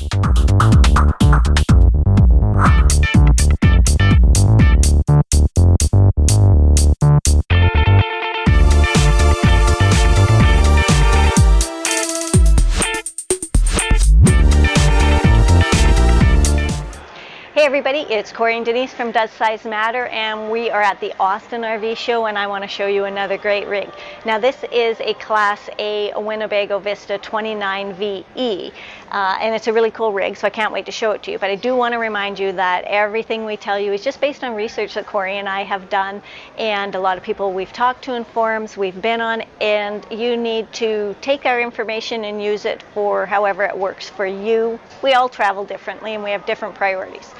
Hey everybody, it's Corey and Denise from Does Size Matter, and we are at the Austin RV show, and I want to show you another great rig. Now this is a Class A Winnebago Vista 29VE, and it's a really cool rig, so I can't wait to show it to you. But I do want to remind you that everything we tell you is just based on research that Corey and I have done, and a lot of people we've talked to in forums, we've been on, and you need to take our information and use it for however it works for you. We all travel differently, and we have different priorities.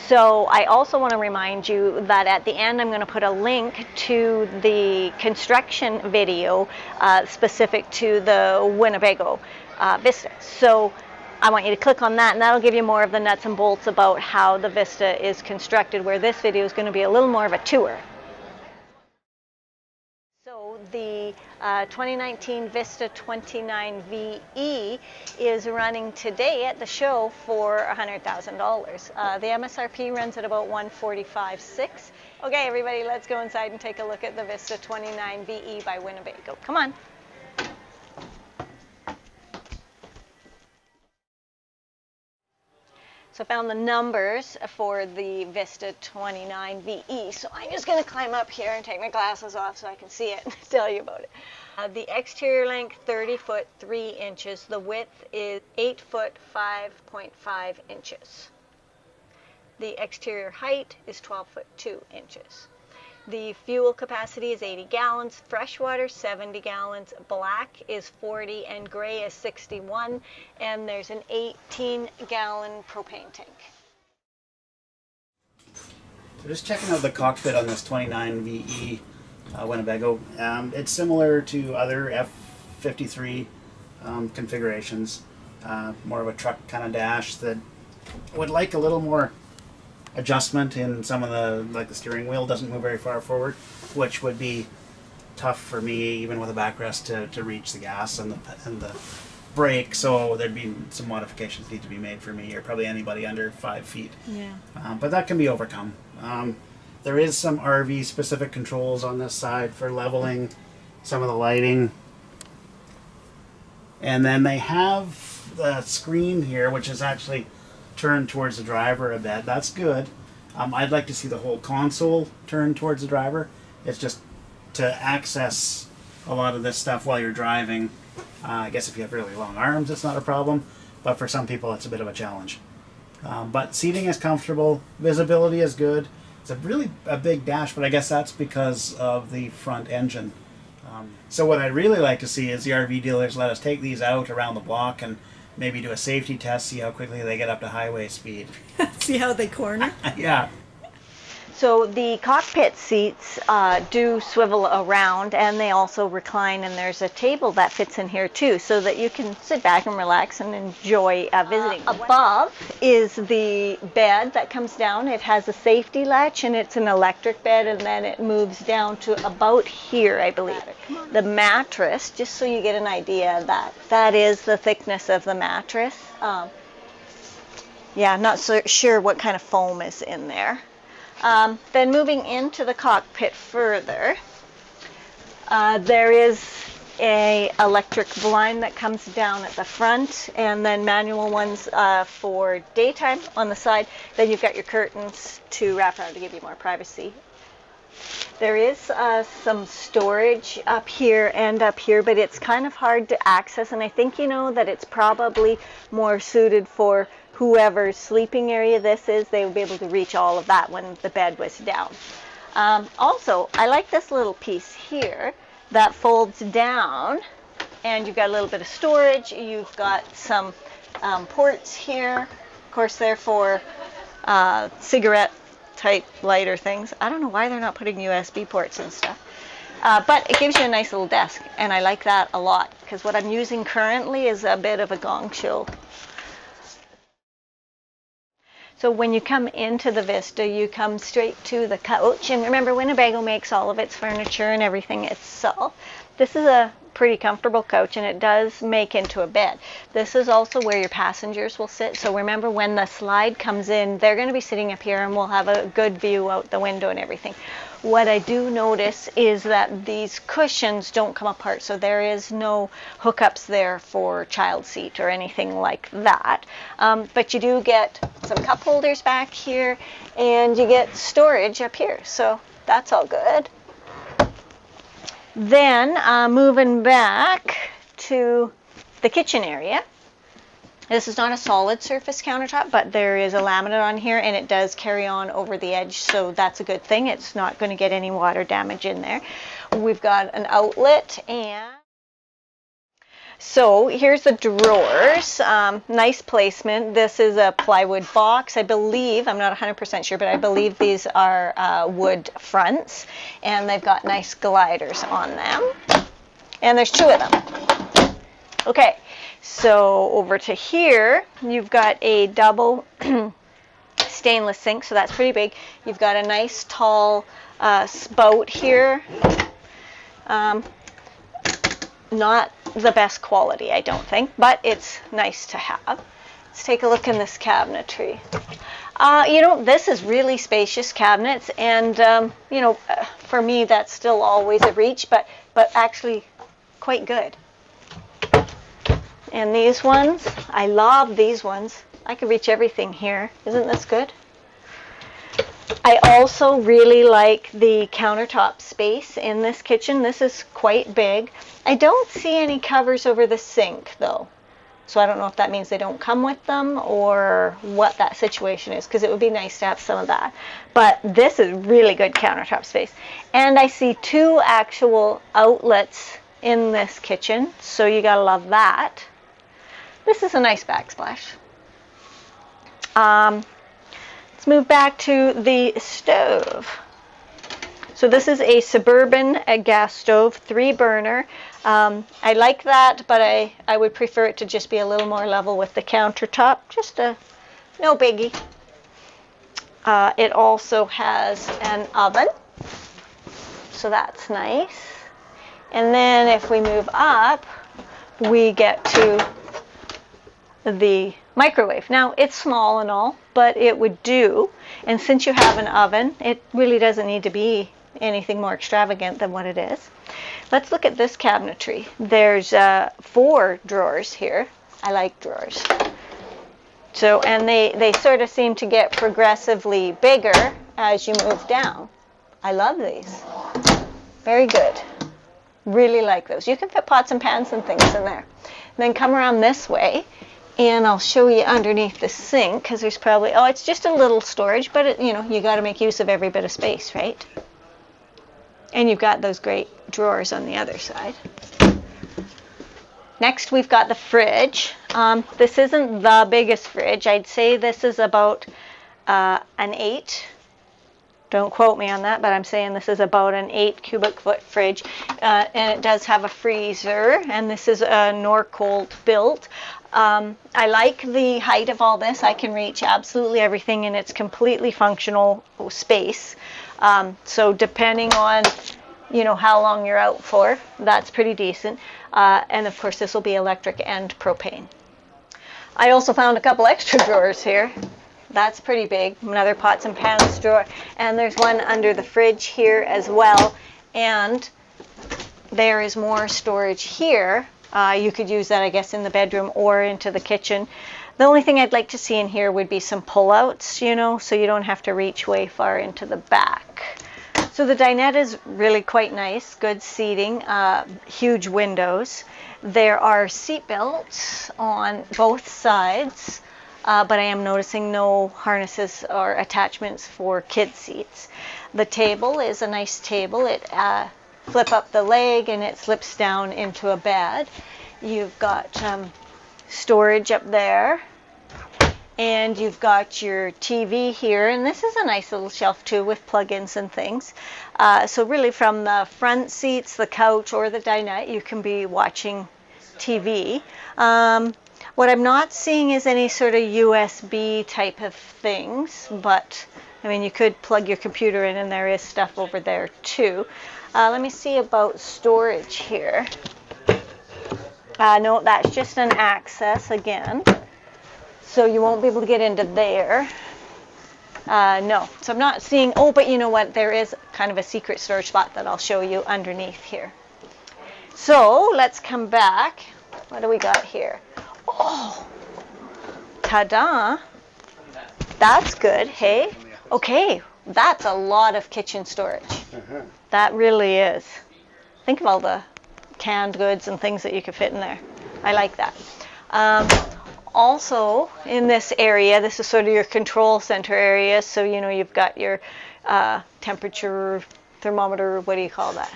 So I also want to remind you that at the end I'm going to put a link to the construction video specific to the Winnebago Vista. So I want you to click on that, and that'll give you more of the nuts and bolts about how the Vista is constructed, where this video is going to be a little more of a tour. So the 2019 Vista 29VE is running today at the show for $100,000. The MSRP runs at about $145,600. Okay, everybody, let's go inside and take a look at the Vista 29VE by Winnebago. Come on. So I found the numbers for the Vista 29VE. So I'm just going to climb up here and take my glasses off so I can see it and tell you about it. The exterior length 30 foot 3 inches. The width is 8 foot 5.5 inches. The exterior height is 12 foot 2 inches. The fuel capacity is 80 gallons, freshwater 70 gallons, black is 40, and gray is 61, and there's an 18-gallon propane tank. So just checking out the cockpit on this 29VE Winnebago. It's similar to other F53 configurations, more of a truck kind of dash that would like a little more adjustment in some of the, like the steering wheel doesn't move very far forward, which would be tough for me even with a backrest to reach the gas and the brake, so there'd be some modifications need to be made for me, or probably anybody under 5 feet. Yeah. But that can be overcome. There is some RV specific controls on this side for leveling some of the lighting, and then they have the screen here which is actually turn towards the driver a bit. That's good. I'd like to see the whole console turn towards the driver. It's just to access a lot of this stuff while you're driving. I guess if you have really long arms, it's not a problem, but for some people it's a bit of a challenge. But seating is comfortable. Visibility is good. It's a big dash, but I guess that's because of the front engine. So what I'd really like to see is the RV dealers let us take these out around the block and maybe do a safety test, see how quickly they get up to highway speed. See how they corner? Yeah. So the cockpit seats do swivel around, and they also recline, and there's a table that fits in here too, so that you can sit back and relax and enjoy visiting. Above is the bed that comes down. It has a safety latch, and it's an electric bed, and then it moves down to about here, I believe. The mattress, just so you get an idea, that is the thickness of the mattress. Yeah, not so sure what kind of foam is in there. Then moving into the cockpit further, there is a electric blind that comes down at the front, and then manual ones for daytime on the side. Then you've got your curtains to wrap around to give you more privacy. There is some storage up here and up here, but it's kind of hard to access, and I think you know that it's probably more suited for whoever's sleeping area this is. They would be able to reach all of that when the bed was down. Also, I like this little piece here that folds down, and you've got a little bit of storage. You've got some ports here. Of course, they're for cigarette type lighter things. I don't know why they're not putting USB ports and stuff. But it gives you a nice little desk, and I like that a lot, because what I'm using currently is a bit of a gong show. So when you come into the Vista, you come straight to the couch. And remember, Winnebago makes all of its furniture and everything itself. This is a pretty comfortable couch, and it does make into a bed. This is also where your passengers will sit. So remember, when the slide comes in, they're going to be sitting up here, and we'll have a good view out the window and everything. What I do notice is that these cushions don't come apart, so there is no hookups there for child seat or anything like that. But you do get some cup holders back here, and you get storage up here, so that's all good. Then moving back to the kitchen area. This is not a solid surface countertop, but there is a laminate on here, and it does carry on over the edge, so that's a good thing. It's not going to get any water damage in there. We've got an outlet, and so here's the drawers. Nice placement. This is a plywood box. I believe, I'm not 100% sure, but I believe these are wood fronts, and they've got nice gliders on them. And there's 2 of them. Okay. So over to here, you've got a double stainless sink, so that's pretty big. You've got a nice tall spout here. Not the best quality, I don't think, but it's nice to have. Let's take a look in this cabinetry. You know, this is really spacious cabinets, and you know, for me that's still always a reach, but actually quite good. And these ones, I love these ones. I could reach everything here. Isn't this good? I also really like the countertop space in this kitchen. This is quite big. I don't see any covers over the sink though. So I don't know if that means they don't come with them or what that situation is, because it would be nice to have some of that. But this is really good countertop space. And I see 2 actual outlets in this kitchen, so you gotta love that. This is a nice backsplash. Let's move back to the stove. So this is a Suburban gas stove, 3-burner. I like that, but I would prefer it to just be a little more level with the countertop. Just no biggie. It also has an oven, so that's nice. And then if we move up, we get to the microwave. Now it's small and all, but it would do, and since you have an oven, it really doesn't need to be anything more extravagant than what it is. Let's look at this cabinetry. There's 4 drawers here. I like drawers. So, and they sort of seem to get progressively bigger as you move down. I love these. Very good. Really like those. You can fit pots and pans and things in there. And then come around this way, and I'll show you underneath the sink, because there's probably, oh, it's just a little storage, but it, you know, you got to make use of every bit of space, right? And you've got those great drawers on the other side. Next, we've got the fridge. This isn't the biggest fridge. I'd say this is about an 8. Don't quote me on that, but I'm saying this is about an 8 cubic foot fridge. And it does have a freezer, and this is a Norcold built. I like the height of all this. I can reach absolutely everything, and it's completely functional space. So depending on, you know, how long you're out for, that's pretty decent. And of course, this will be electric and propane. I also found a couple extra drawers here. That's pretty big. Another pots and pans drawer. And there's one under the fridge here as well. And there is more storage here. You could use that, I guess, in the bedroom or into the kitchen. The only thing I'd like to see in here would be some pull-outs, you know, so you don't have to reach way far into the back. So the dinette is really quite nice, good seating, huge windows. There are seat belts on both sides, but I am noticing no harnesses or attachments for kid seats. The table is a nice table. It flip up the leg and it slips down into a bed. You've got storage up there, and you've got your TV here, and this is a nice little shelf too with plug-ins and things. So really from the front seats, the couch, or the dinette, you can be watching TV. What I'm not seeing is any sort of USB type of things, but I mean, you could plug your computer in, and there is stuff over there too. Let me see about storage here. No, that's just an access again. So you won't be able to get into there. No, so I'm not seeing, oh, but you know what? There is kind of a secret storage spot that I'll show you underneath here. So let's come back. What do we got here? Oh, ta-da. That's good, hey? Okay, that's a lot of kitchen storage. That really is. Think of all the canned goods and things that you could fit in there. I like that. Also, in this area, this is sort of your control center area. So, you know, you've got your temperature thermometer, what do you call that?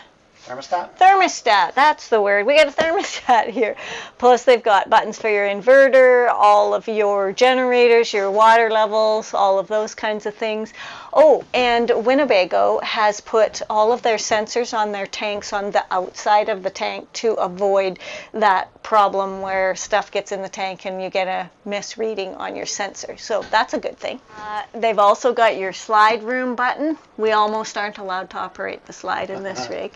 Thermostat? Thermostat, that's the word. We got a thermostat here. Plus they've got buttons for your inverter, all of your generators, your water levels, all of those kinds of things. Oh, and Winnebago has put all of their sensors on their tanks on the outside of the tank to avoid that problem where stuff gets in the tank and you get a misreading on your sensor. So that's a good thing. They've also got your slide room button. We almost aren't allowed to operate the slide in this rig.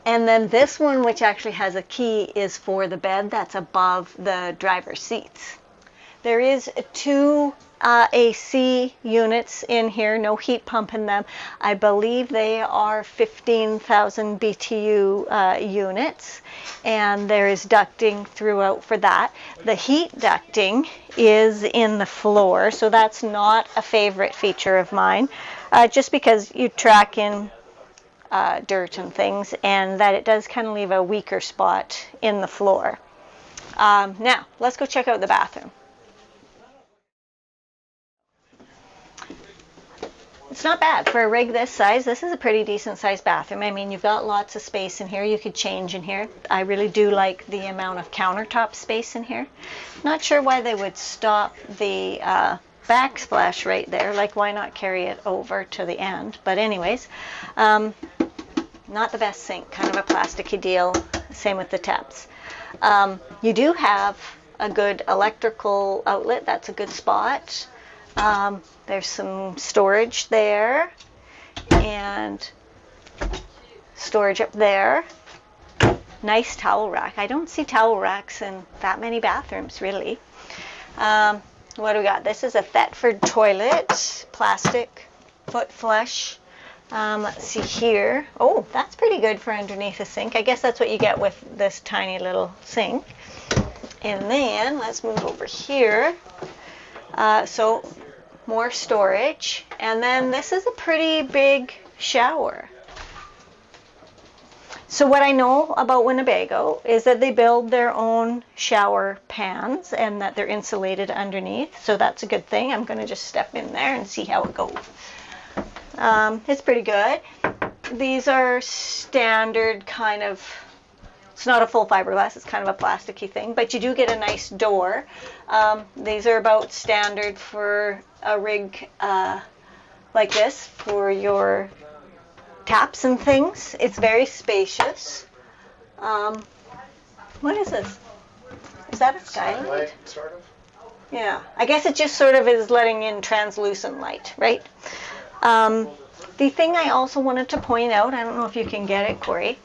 And then this one, which actually has a key, is for the bed that's above the driver's seats. There is 2 AC units in here, no heat pump in them. I believe they are 15,000 BTU units, and there is ducting throughout for that. The heat ducting is in the floor, so that's not a favorite feature of mine, just because you track in dirt and things, and that it does kind of leave a weaker spot in the floor. Now, let's go check out the bathroom. It's not bad for a rig this size. This is a pretty decent sized bathroom. I mean, you've got lots of space in here. You could change in here. I really do like the amount of countertop space in here. Not sure why they would stop the backsplash right there. Like, why not carry it over to the end? But anyways, not the best sink, kind of a plasticky deal. Same with the taps. You do have a good electrical outlet. That's a good spot. There's some storage there and storage up there. Nice towel rack. I don't see towel racks in that many bathrooms, really. What do we got? This is a Thetford toilet, plastic, foot flush. Let's see here. Oh, that's pretty good for underneath a sink. I guess that's what you get with this tiny little sink. And then let's move over here. So more storage. And then this is a pretty big shower. So what I know about Winnebago is that they build their own shower pans and that they're insulated underneath. So that's a good thing. I'm going to just step in there and see how it goes. It's pretty good. These are standard kind of, it's not a full fiberglass, it's kind of a plasticky thing, but you do get a nice door. These are about standard for a rig like this for your taps and things. It's very spacious. What is this? Is that a skylight? Sort of. Yeah, I guess it just sort of is letting in translucent light, right? The thing I also wanted to point out, I don't know if you can get it, Corey.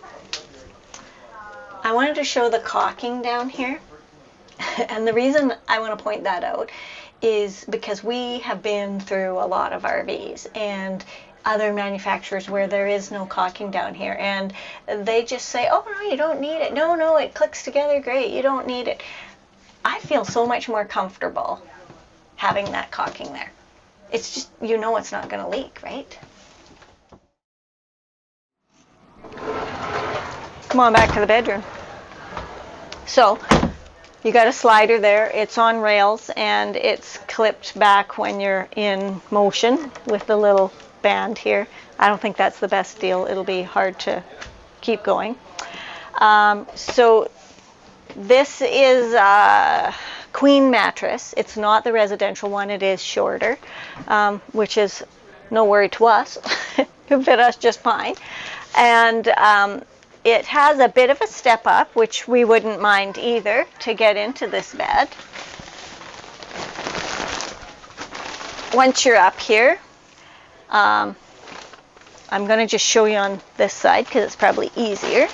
I wanted to show the caulking down here. And the reason I want to point that out is because we have been through a lot of RVs and other manufacturers where there is no caulking down here, and they just say, oh no, you don't need it. No, it clicks together great, you don't need it. I feel so much more comfortable having that caulking there. It's just, you know, it's not going to leak, right? Come on back to the bedroom. So you got a slider there. It's on rails and it's clipped back when you're in motion with the little band here. I don't think that's the best deal. It'll be hard to keep going. So this is a queen mattress. It's not the residential one. It is shorter, which is no worry to us. It fit us just fine. And it has a bit of a step up, which we wouldn't mind either, to get into this bed. Once you're up here, I'm going to just show you on this side because it's probably easier.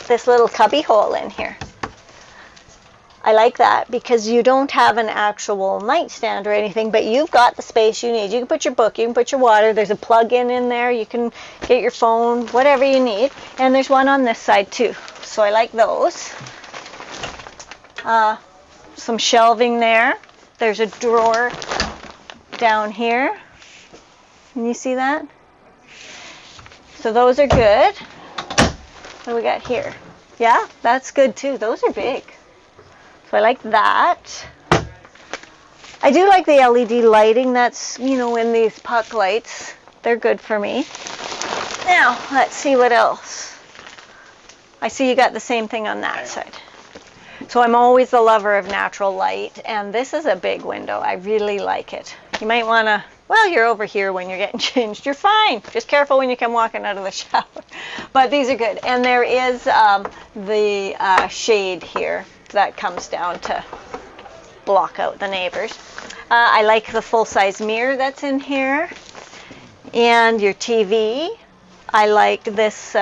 This little cubby hole in here. I like that because you don't have an actual nightstand or anything, but you've got the space you need. You can put your book, you can put your water, there's a plug-in in there, you can get your phone, whatever you need. And there's one on this side too, so I like those. Some shelving there. There's a drawer down here. Can you see that? So those are good. What do we got here? Yeah, that's good too. Those are big. So I like that. I do like the LED lighting that's, you know, in these puck lights. They're good for me. Now, let's see what else. I see you got the same thing on that side. So I'm always a lover of natural light, and this is a big window. I really like it. You might want to, well, you're over here when you're getting changed. You're fine. Just careful when you come walking out of the shower. But these are good. And there is the shade here that comes down to block out the neighbors. I like the full-size mirror that's in here. And your TV. I like this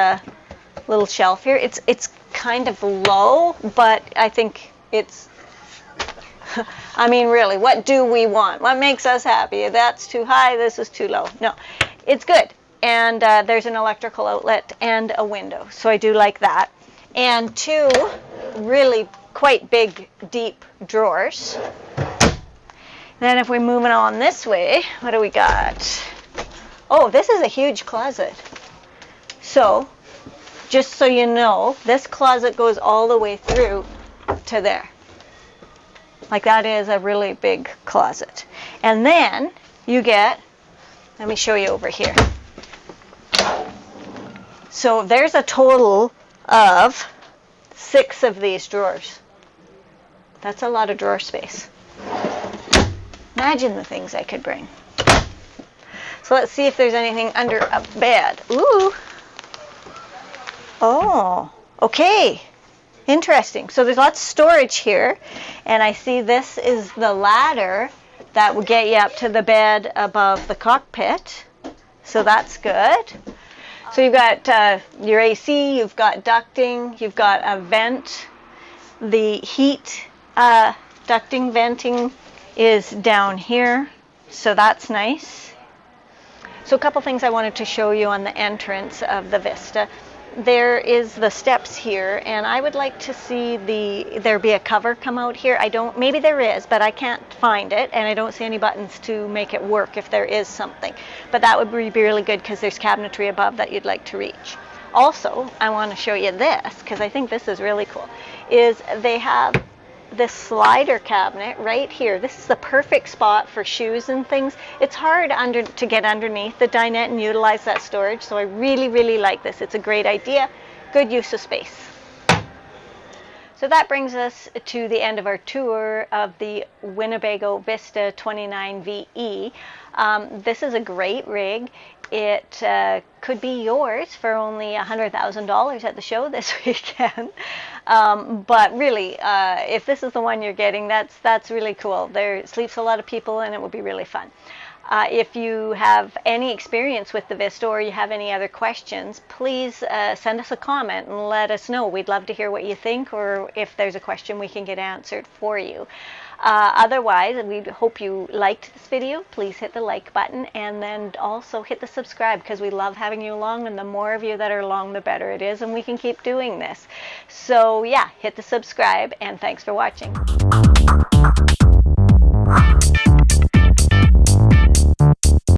little shelf here. It's kind of low, but I think it's, I mean, really, what do we want? What makes us happy? That's too high, this is too low. No, it's good. And there's an electrical outlet and a window, so I do like that. And two really quite big, deep drawers. Then if we're moving on this way, what do we got? Oh, this is a huge closet. So, just so you know, this closet goes all the way through to there. Like, that is a really big closet. And then you get, let me show you over here. So there's a total of 6 of these drawers. That's a lot of drawer space. Imagine the things I could bring. So let's see if there's anything under a bed. Ooh. Oh, okay. Interesting. So there's lots of storage here, and I see this is the ladder that will get you up to the bed above the cockpit. So that's good. So you've got your AC, you've got ducting, you've got a vent. The heat ducting, venting is down here, so that's nice. So a couple things I wanted to show you on the entrance of the Vista. There is the steps here, and I would like to see there be a cover come out here. Maybe there is, but I can't find it, and I don't see any buttons to make it work if there is something. But that would be really good because there's cabinetry above that you'd like to reach. Also, I want to show you this, because I think this is really cool, is they have this slider cabinet right here. This is the perfect spot for shoes and things. It's hard to get underneath the dinette and utilize that storage, so I really, really like this. It's a great idea. Good use of space. So that brings us to the end of our tour of the Winnebago Vista 29VE. This is a great rig. It could be yours for only $100,000 at the show this weekend. But really, if this is the one you're getting, that's really cool. There sleeps a lot of people, and it will be really fun. If you have any experience with the Vista or you have any other questions, please send us a comment and let us know. We'd love to hear what you think, or if there's a question we can get answered for you. Otherwise, we hope you liked this video. Please hit the like button, and then also hit the subscribe, because we love having you along, and the more of you that are along, the better it is, and we can keep doing this. So yeah, hit the subscribe, and thanks for watching.